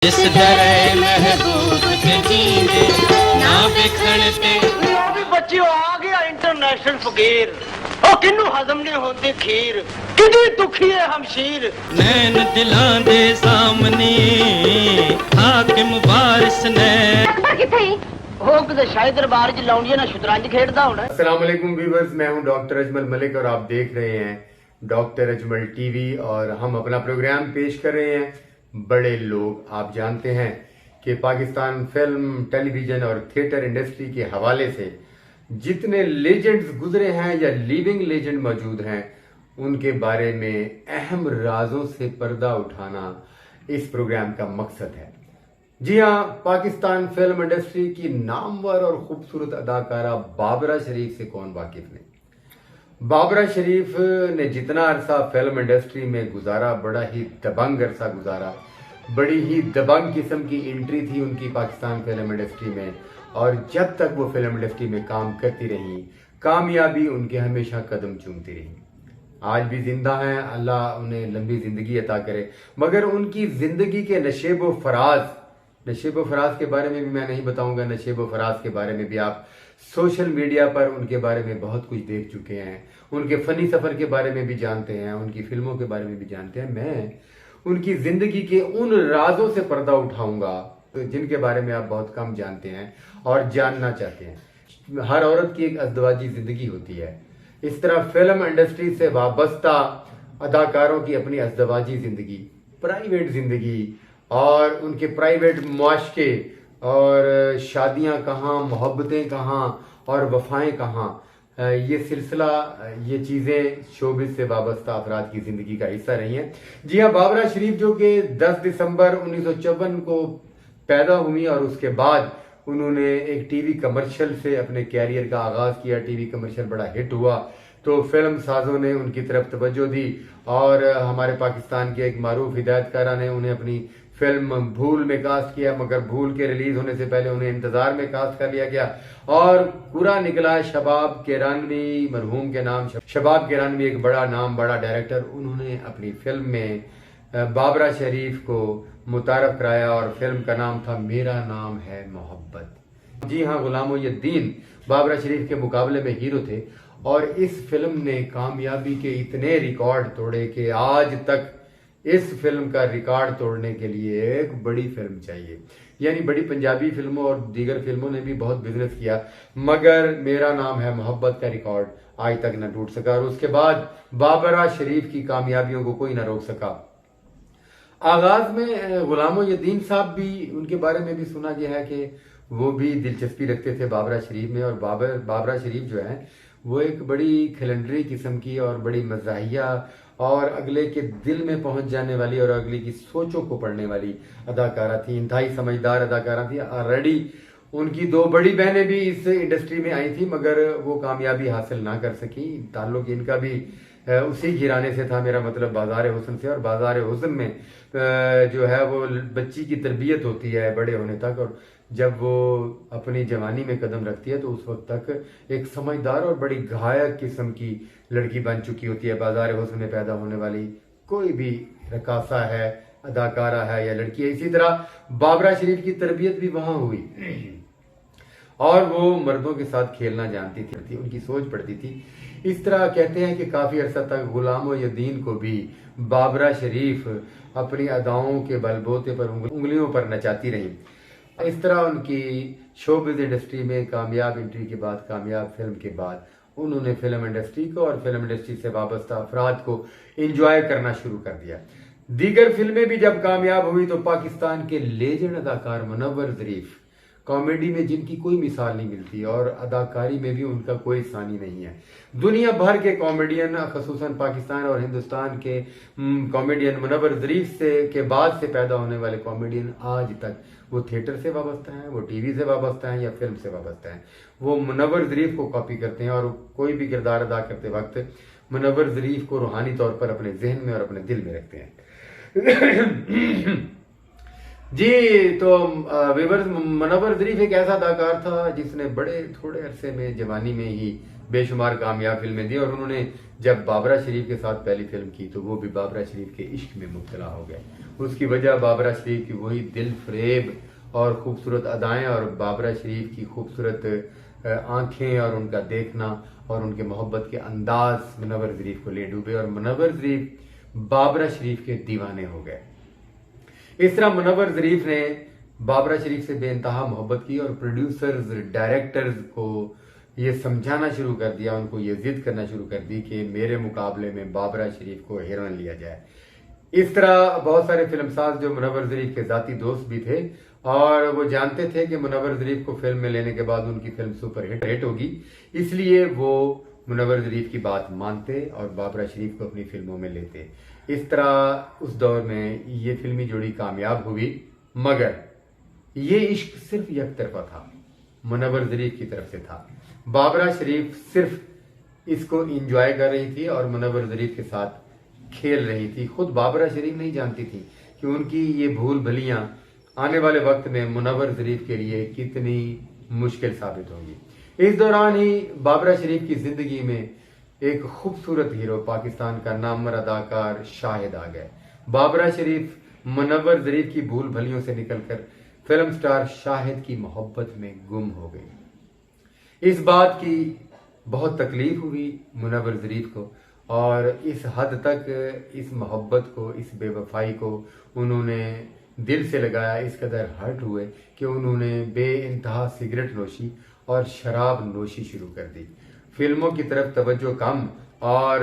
जिस दरे महबूब के जीने ना बिखरते भी बच्चियों आ गया इंटरनेशनल फकीर ओ किन्नू हजम ने होते खीर कितनी दुखी है हमशीर नैन दिलां दे सामने हाकिम वारिस ने हो किते शायद दरबार च लौंडिया ना शतरंज खेडदा होना। अस्सलाम वालेकुम व्यूअर्स, मैं हूं डॉक्टर अजमल मलिक और आप देख रहे हैं डॉक्टर अजमल टीवी और हम अपना प्रोग्राम पेश कर रहे हैं बड़े लोग। आप जानते हैं कि पाकिस्तान फिल्म, टेलीविजन और थिएटर इंडस्ट्री के हवाले से जितने लेजेंड्स गुजरे हैं या लिविंग लेजेंड मौजूद हैं उनके बारे में अहम राजों से पर्दा उठाना इस प्रोग्राम का मकसद है। जी हाँ, पाकिस्तान फिल्म इंडस्ट्री की नामवर और खूबसूरत अदाकारा बाबरा शरीफ से कौन वाकिफ नहीं। बाबरा शरीफ ने जितना अरसा फिल्म इंडस्ट्री में गुजारा, बड़ा ही दबंग अरसा गुजारा, बड़ी ही दबंग किस्म की एंट्री थी उनकी पाकिस्तान फिल्म इंडस्ट्री में। और जब तक वो फिल्म इंडस्ट्री में काम करती रही, कामयाबी उनके हमेशा कदम चूमती रही। आज भी जिंदा हैं, अल्लाह उन्हें लंबी जिंदगी अता करे। मगर उनकी जिंदगी के नशेब व फराज के बारे में भी मैं नहीं बताऊंगा। नशेब व फराज के बारे में भी आप सोशल मीडिया पर उनके बारे में बहुत कुछ देख चुके हैं। उनके फनी सफर के बारे में भी जानते हैं, उनकी फिल्मों के बारे में भी जानते हैं। मैं उनकी जिंदगी के उन राजों से पर्दा उठाऊंगा जिनके बारे में आप बहुत कम जानते हैं और जानना चाहते हैं। हर औरत की एक अज़दवाजी जिंदगी होती है। इस तरह फिल्म इंडस्ट्री से वाबस्ता अदाकारों की अपनी अज़दवाजी जिंदगी, प्राइवेट जिंदगी और उनके प्राइवेट मुआशके और शादियां कहाँ, मोहब्बतें कहाँ और वफाएं कहाँ, ये सिलसिला, ये चीज़ें शोबिस से वाबस्ता अफराद की ज़िंदगी का हिस्सा रही हैं। जी हाँ, बाबरा शरीफ जो कि 10 दिसंबर 1954 को पैदा हुई और उसके बाद उन्होंने एक टीवी कमर्शियल से अपने कैरियर का आगाज़ किया। टीवी कमर्शियल बड़ा हिट हुआ तो फिल्म साजों ने उनकी तरफ तवज्जो दी और हमारे पाकिस्तान के एक मारूफ हिदायतकारा ने उन्हें अपनी फिल्म भूल में कास्ट किया। मगर भूल के रिलीज होने से पहले उन्हें इंतजार में कास्ट कर लिया गया और पूरा निकला शबाब किरानवी, मरहूम के नाम शबाब किरानवी, एक बड़ा नाम, बड़ा डायरेक्टर। उन्होंने अपनी फिल्म में बाबरा शरीफ को मुतारफ कराया और फिल्म का नाम था मेरा नाम है मोहब्बत। जी हाँ, गुलामुद्दीन बाबरा शरीफ के मुकाबले में हीरो थे और इस फिल्म ने कामयाबी के इतने रिकॉर्ड तोड़े कि आज तक इस फिल्म का रिकॉर्ड तोड़ने के लिए एक बड़ी फिल्म चाहिए। यानी बड़ी पंजाबी फिल्मों और दीगर फिल्मों ने भी बहुत बिजनेस किया, मगर मेरा नाम है मोहब्बत का रिकॉर्ड आज तक न टूट सका और उसके बाद बाबरा शरीफ की कामयाबियों को कोई न रोक सका। आगाज में गुलामुद्दीन साहब भी, उनके बारे में भी सुना गया है कि वो भी दिलचस्पी रखते थे बाबरा शरीफ में। और बाबरा शरीफ जो है वो एक बड़ी खिलंडरी किस्म की और बड़ी मज़ाहिया और अगले के दिल में पहुंच जाने वाली और अगले की सोचों को पढ़ने वाली अदाकारा थी। इंतहाई समझदार अदाकारा थी। ऑलरेडी उनकी 2 बड़ी बहनें भी इस इंडस्ट्री में आई थी मगर वो कामयाबी हासिल ना कर सकी। ताल्लुक इनका भी उसी घराने से था, मेरा मतलब बाजार हुस्न से। और बाजार हुस्न में जो है वो बच्ची की तरबियत होती है बड़े होने तक, और जब वो अपनी जवानी में कदम रखती है तो उस वक्त तक एक समझदार और बड़ी घायक किस्म की लड़की बन चुकी होती है। बाजार हुस्न में पैदा होने वाली कोई भी रकासा है, अदाकारा है या लड़की है। इसी तरह बाबरा शरीफ की तरबियत भी वहां हुई और वो मर्दों के साथ खेलना जानती थी, उनकी सोच पड़ती थी। इस तरह कहते हैं कि काफी अरसा तक गुलामुद्दीन को भी बाबरा शरीफ अपनी अदाओं के बलबूते पर उंगलियों पर नचाती रही। इस तरह उनकी शोबिज इंडस्ट्री में कामयाब एंट्री के बाद, कामयाब फिल्म के बाद, उन्होंने फिल्म इंडस्ट्री को और फिल्म इंडस्ट्री से वाबस्ता अफराद को एंजॉय करना शुरू कर दिया। दीगर फिल्में भी जब कामयाब हुई तो पाकिस्तान के लेजेंड अदाकार मुनव्वर ज़रीफ, कॉमेडी में जिनकी कोई मिसाल नहीं मिलती और अदाकारी में भी उनका कोई सानी नहीं है। दुनिया भर के कॉमेडियन, खसूसन पाकिस्तान और हिंदुस्तान के कॉमेडियन मुनव्वर ज़रीफ के बाद से पैदा होने वाले कॉमेडियन आज तक वो थिएटर से वाबस्ता हैं, वो टीवी से वाबस्ता हैं या फिल्म से वाबस्ता हैं। वो मुनव्वर ज़रीफ को कॉपी करते हैं और कोई भी किरदार अदा करते वक्त मुनव्वर ज़रीफ को रूहानी तौर पर अपने जहन में और अपने दिल में रखते हैं। जी तो विवर्स, मुनव्वर ज़रीफ एक ऐसा अदाकार था जिसने बड़े थोड़े अरसे में जवानी में ही बेशुमार कामयाब फिल्में दी, और उन्होंने जब बाबरा शरीफ के साथ पहली फिल्म की तो वो भी बाबरा शरीफ के इश्क में मुब्तला हो गए। उसकी वजह बाबरा शरीफ की वही दिल फरेब और खूबसूरत अदाएं और बाबरा शरीफ की खूबसूरत आंखें और उनका देखना और उनके मोहब्बत के अंदाज मुनव्वर ज़रीफ को ले डूबे, और मुनव्वर ज़रीफ बाबरा शरीफ के दीवाने हो गए। इस तरह मुनव्वर ज़रीफ ने बाबरा शरीफ से बेइंतहा मोहब्बत की और प्रोड्यूसर्स, डायरेक्टर्स को ये समझाना शुरू कर दिया, उनको ये जिद करना शुरू कर दी कि मेरे मुकाबले में बाबरा शरीफ को हीरोइन लिया जाए। इस तरह बहुत सारे फिल्मसाज जो मुनव्वर ज़रीफ के ज़ाती दोस्त भी थे और वो जानते थे कि मुनव्वर ज़रीफ को फिल्म में लेने के बाद उनकी फिल्म सुपर हिट होगी, इसलिए वो मुनव्वर ज़रीफ की बात मानते और बाबरा शरीफ को अपनी फिल्मों में लेते। इस तरह उस दौर में ये फिल्मी जोड़ी कामयाब हुई, मगर ये इश्क सिर्फ एक तरफा था, मुनव्वर ज़रीफ की तरफ से था। बाबरा शरीफ सिर्फ इसको एंजॉय कर रही थी और मुनव्वर ज़रीफ के साथ खेल रही थी। खुद बाबरा शरीफ नहीं जानती थी कि उनकी ये भूल भलियां आने वाले वक्त में मुनव्वर ज़रीफ के लिए कितनी मुश्किल साबित होगी। इस दौरान ही बाबरा शरीफ की जिंदगी में एक खूबसूरत हीरो, पाकिस्तान का नामवर अदाकार शाहिद आ गए। बाबरा शरीफ मुनव्वर ज़रीफ की भूल भलियों से निकलकर फिल्म स्टार शाहिद की मोहब्बत में गुम हो गई। इस बात की बहुत तकलीफ हुई मुनव्वर ज़रीफ को, और इस हद तक इस मोहब्बत को, इस बेवफाई को उन्होंने दिल से लगाया, इस कदर हर्ट हुए कि उन्होंने बेइंतहा सिगरेट नोशी और शराब नोशी शुरू कर दी। फिल्मों की तरफ तवज्जो कम और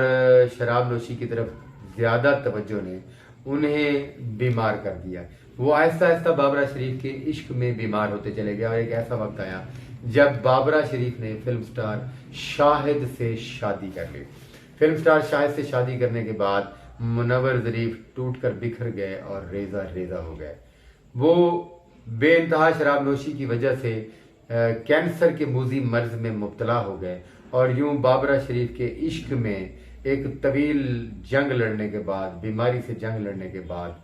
शराब नोशी की तरफ ज़्यादा तवज्जो ने उन्हें बीमार कर दिया। वो आहिस्ता आहिस्ता बाबरा शरीफ के इश्क में बीमार होते चले गए, और एक ऐसा वक्त आया जब बाबरा शरीफ ने फिल्म स्टार शाहिद से शादी कर ली। फिल्म स्टार शाहिद से शादी करने के बाद मुनव्वर ज़रीफ टूटकर बिखर गए और रेजा रेजा हो गए। वो बेइंतहा शराब नोशी की वजह से कैंसर के मूजी मर्ज में मुब्तला हो गए, और यूं बाबरा शरीफ के इश्क में एक तवील जंग लड़ने के बाद, बीमारी से जंग लड़ने के बाद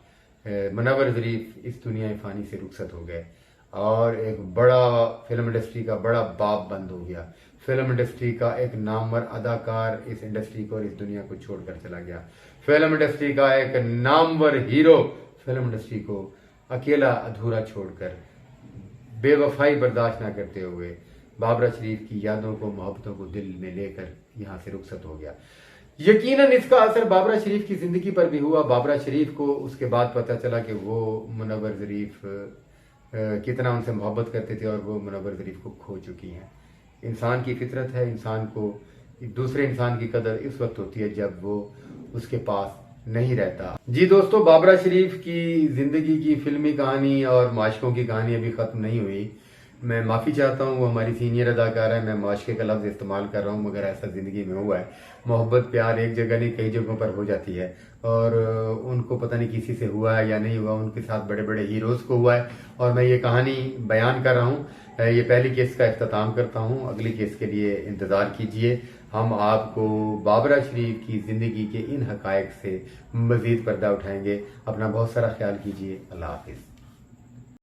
मुनव्वर ज़रीफ इस दुनिया फ़ानी से रुखसत हो गए, और एक बड़ा फिल्म इंडस्ट्री का बड़ा बाब बंद हो गया। फिल्म इंडस्ट्री का एक नामवर अदाकार इस इंडस्ट्री को और इस दुनिया को छोड़कर चला गया। फिल्म इंडस्ट्री का एक नामवर हीरो फिल्म इंडस्ट्री को अकेला अधूरा छोड़कर बेवफाई बर्दाश्त न करते हुए बाबरा शरीफ की यादों को, मोहब्बतों को दिल में लेकर यहाँ से रुखसत हो गया। यकीनन इसका असर बाबरा शरीफ की जिंदगी पर भी हुआ। बाबरा शरीफ को उसके बाद पता चला कि वो मुनव्वर ज़रीफ कितना उनसे मोहब्बत करते थे और वो मुनव्वर ज़रीफ को खो चुकी हैं। इंसान की फितरत है, इंसान को दूसरे इंसान की कदर इस वक्त होती है जब वो उसके पास नहीं रहता। जी दोस्तों, बाबरा शरीफ की जिंदगी की फिल्मी कहानी और माशकों की कहानी अभी खत्म नहीं हुई। मैं माफ़ी चाहता हूँ, वो हमारी सीनियर अदाकार है, मैं माशके का लफ्ज़ इस्तेमाल कर रहा हूँ, मगर ऐसा ज़िंदगी में हुआ है। मोहब्बत प्यार एक जगह नहीं कई जगहों पर हो जाती है, और उनको पता नहीं किसी से हुआ है या नहीं हुआ, उनके साथ बड़े बड़े हीरोज़ को हुआ है, और मैं ये कहानी बयान कर रहा हूँ। ये पहली केस का इख्तिताम करता हूँ, अगली केस के लिए इंतज़ार कीजिए। हम आपको बाबरा शरीफ की ज़िंदगी के इन हक़ाइक़ से मज़ीद पर्दा उठाएंगे। अपना बहुत सारा ख्याल कीजिए। अल्लाह हाफ़िज़।